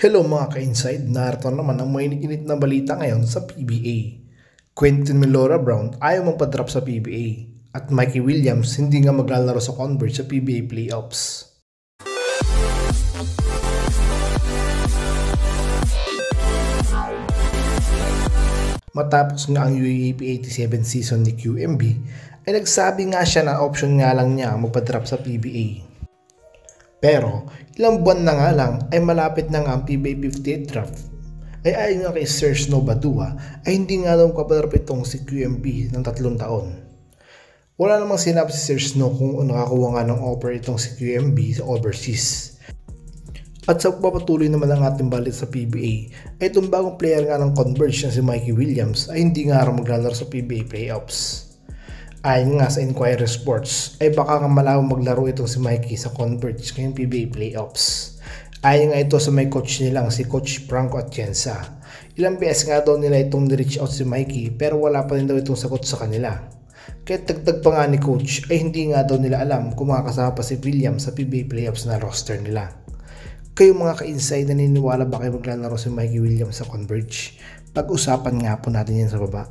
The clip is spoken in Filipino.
Hello mga ka-inside, narito naman ang mainit-init na balita ngayon sa PBA. Quentin Melora Brown ayaw magpa-drop sa PBA at Mikey Williams hindi nga maglalaro sa Converge sa PBA playoffs. Matapos nga ang UAAP 87 season ni QMB ay nagsabi nga siya na option nga lang niya magpa-drop sa PBA. Pero ilang buwan na nga lang ay malapit na nga ang PBA 58 draft ay ayon nga kay Sir Snow Badua ay hindi nga daw kapadrap itong si QMB ng 3 taon. Wala namang sinabi si Sir Snow kung nakakuha nga ng offer itong si QMB sa overseas. At sa papatuloy naman ang ating balik sa PBA ay itong bagong player nga ng Converge na si Mikey Williams ay hindi nga raw maglalaro sa PBA playoffs. Ayon nga sa Inquirer Sports ay baka nga malawang maglaro itong si Mikey sa Converge ngayong PBA playoffs. Ayon nga ito sa may coach nilang si Coach Franco Atienza. Ilang beses nga daw nila itong ni-reach out si Mikey pero wala pa rin daw itong sagot sa kanila. Kaya dagdag pa nga ni Coach ay hindi nga daw nila alam kung makakasama pa si Williams sa PBA playoffs na roster nila. Kayo mga ka-inside, naniniwala ba kayo maglalaro si Mikey Williams sa Converge? Pag-usapan nga po natin yan sa baba.